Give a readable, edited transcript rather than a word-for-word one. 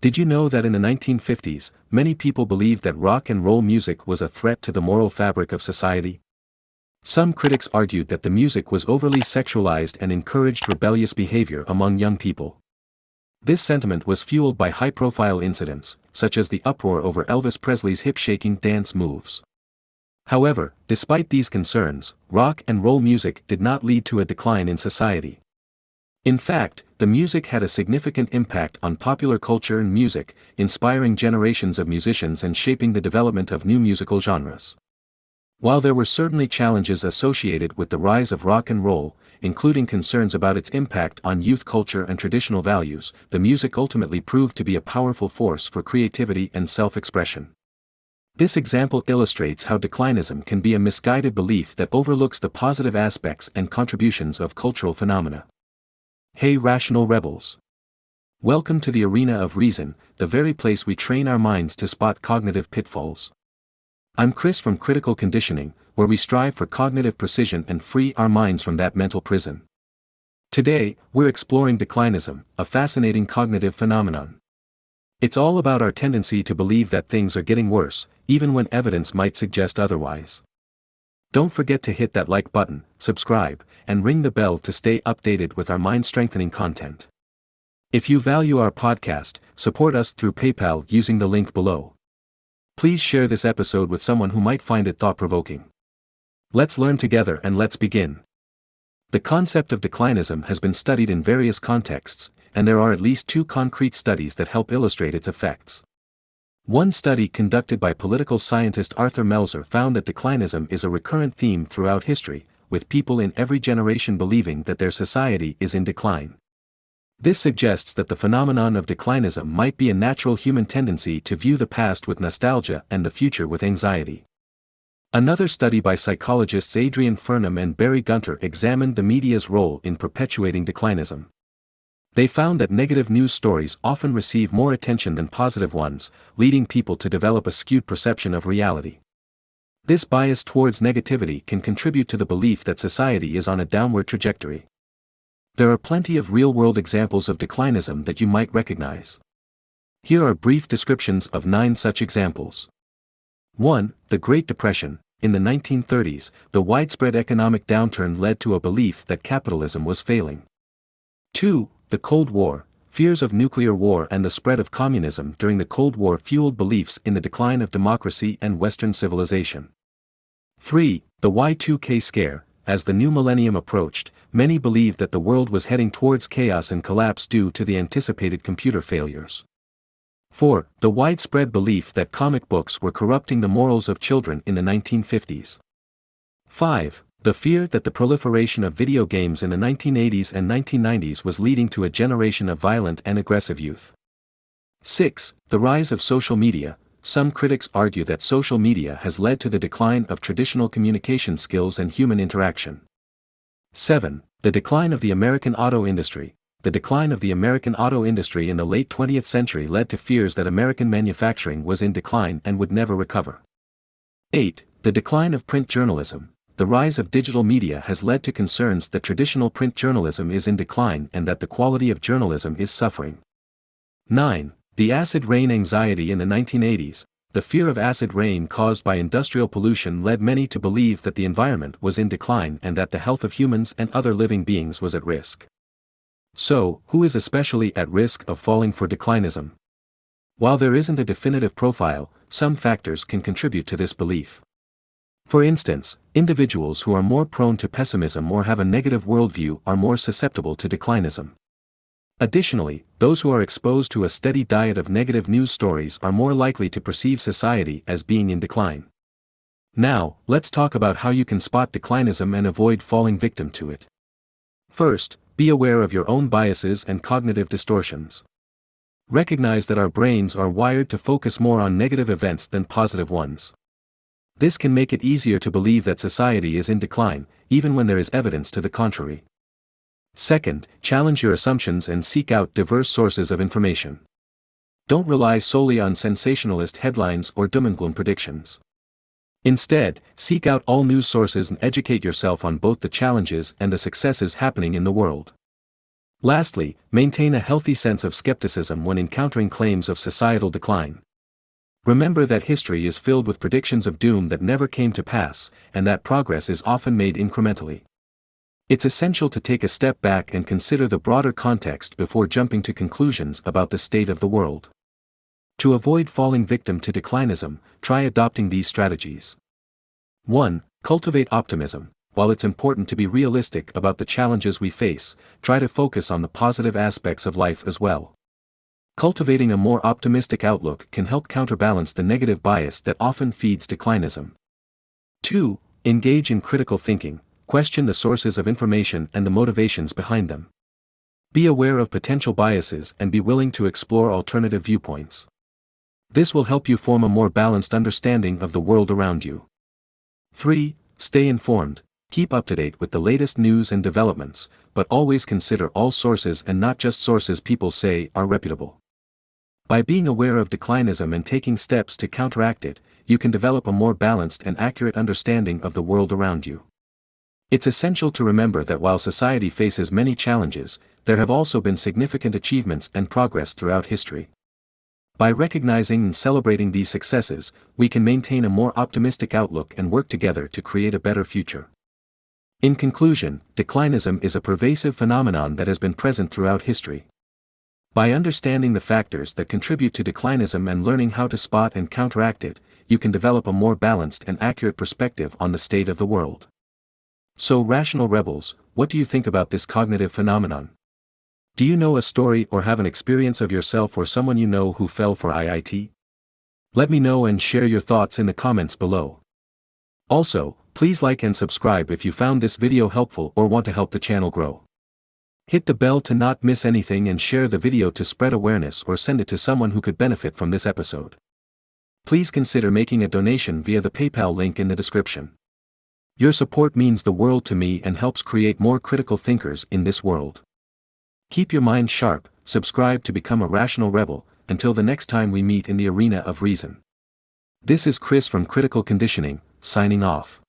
Did you know that in the 1950s, many people believed that rock and roll music was a threat to the moral fabric of society? Some critics argued that the music was overly sexualized and encouraged rebellious behavior among young people. This sentiment was fueled by high-profile incidents, such as the uproar over Elvis Presley's hip-shaking dance moves. However, despite these concerns, rock and roll music did not lead to a decline in society. In fact, the music had a significant impact on popular culture and music, inspiring generations of musicians and shaping the development of new musical genres. While there were certainly challenges associated with the rise of rock and roll, including concerns about its impact on youth culture and traditional values, the music ultimately proved to be a powerful force for creativity and self-expression. This example illustrates how declinism can be a misguided belief that overlooks the positive aspects and contributions of cultural phenomena. Hey rational rebels! Welcome to the arena of reason, the very place we train our minds to spot cognitive pitfalls. I'm Chris from Critical Conditioning, where we strive for cognitive precision and free our minds from that mental prison. Today, we're exploring declinism, a fascinating cognitive phenomenon. It's all about our tendency to believe that things are getting worse, even when evidence might suggest otherwise. Don't forget to hit that like button, subscribe, and ring the bell to stay updated with our mind-strengthening content. If you value our podcast, support us through PayPal using the link below. Please share this episode with someone who might find it thought-provoking. Let's learn together and let's begin. The concept of declinism has been studied in various contexts, and there are at least 2 concrete studies that help illustrate its effects. One study conducted by political scientist Arthur Melzer found that declinism is a recurrent theme throughout history, with people in every generation believing that their society is in decline. This suggests that the phenomenon of declinism might be a natural human tendency to view the past with nostalgia and the future with anxiety. Another study by psychologists Adrian Furnham and Barry Gunter examined the media's role in perpetuating declinism. They found that negative news stories often receive more attention than positive ones, leading people to develop a skewed perception of reality. This bias towards negativity can contribute to the belief that society is on a downward trajectory. There are plenty of real-world examples of declinism that you might recognize. Here are brief descriptions of 9 such examples. 1. The Great Depression. In the 1930s, the widespread economic downturn led to a belief that capitalism was failing. 2. The Cold War. Fears of nuclear war and the spread of communism during the Cold War fueled beliefs in the decline of democracy and Western civilization. 3. The Y2K scare. As the new millennium approached, many believed that the world was heading towards chaos and collapse due to the anticipated computer failures. 4. The widespread belief that comic books were corrupting the morals of children in the 1950s. 5. The fear that the proliferation of video games in the 1980s and 1990s was leading to a generation of violent and aggressive youth. 6. The rise of social media. Some critics argue that social media has led to the decline of traditional communication skills and human interaction. 7. The decline of the American auto industry. The decline of the American auto industry in the late 20th century led to fears that American manufacturing was in decline and would never recover. 8. The decline of print journalism. The rise of digital media has led to concerns that traditional print journalism is in decline and that the quality of journalism is suffering. 9. The acid rain anxiety in the 1980s. The fear of acid rain caused by industrial pollution led many to believe that the environment was in decline and that the health of humans and other living beings was at risk. So, who is especially at risk of falling for declinism? While there isn't a definitive profile, some factors can contribute to this belief. For instance, individuals who are more prone to pessimism or have a negative worldview are more susceptible to declinism. Additionally, those who are exposed to a steady diet of negative news stories are more likely to perceive society as being in decline. Now, let's talk about how you can spot declinism and avoid falling victim to it. First, be aware of your own biases and cognitive distortions. Recognize that our brains are wired to focus more on negative events than positive ones. This can make it easier to believe that society is in decline, even when there is evidence to the contrary. Second, challenge your assumptions and seek out diverse sources of information. Don't rely solely on sensationalist headlines or doom and gloom predictions. Instead, seek out all news sources and educate yourself on both the challenges and the successes happening in the world. Lastly, maintain a healthy sense of skepticism when encountering claims of societal decline. Remember that history is filled with predictions of doom that never came to pass, and that progress is often made incrementally. It's essential to take a step back and consider the broader context before jumping to conclusions about the state of the world. To avoid falling victim to declinism, try adopting these strategies. 1. Cultivate optimism. While it's important to be realistic about the challenges we face, try to focus on the positive aspects of life as well. Cultivating a more optimistic outlook can help counterbalance the negative bias that often feeds declinism. 2. Engage in critical thinking. Question the sources of information and the motivations behind them. Be aware of potential biases and be willing to explore alternative viewpoints. This will help you form a more balanced understanding of the world around you. 3. Stay informed. Keep up to date with the latest news and developments, but always consider all sources and not just sources people say are reputable. By being aware of declinism and taking steps to counteract it, you can develop a more balanced and accurate understanding of the world around you. It's essential to remember that while society faces many challenges, there have also been significant achievements and progress throughout history. By recognizing and celebrating these successes, we can maintain a more optimistic outlook and work together to create a better future. In conclusion, declinism is a pervasive phenomenon that has been present throughout history. By understanding the factors that contribute to declinism and learning how to spot and counteract it, you can develop a more balanced and accurate perspective on the state of the world. So, rational rebels, what do you think about this cognitive phenomenon? Do you know a story or have an experience of yourself or someone you know who fell for IIT? Let me know and share your thoughts in the comments below. Also, please like and subscribe if you found this video helpful or want to help the channel grow. Hit the bell to not miss anything and share the video to spread awareness or send it to someone who could benefit from this episode. Please consider making a donation via the PayPal link in the description. Your support means the world to me and helps create more critical thinkers in this world. Keep your mind sharp, subscribe to become a rational rebel, until the next time we meet in the arena of reason. This is Chris from Critical Conditioning, signing off.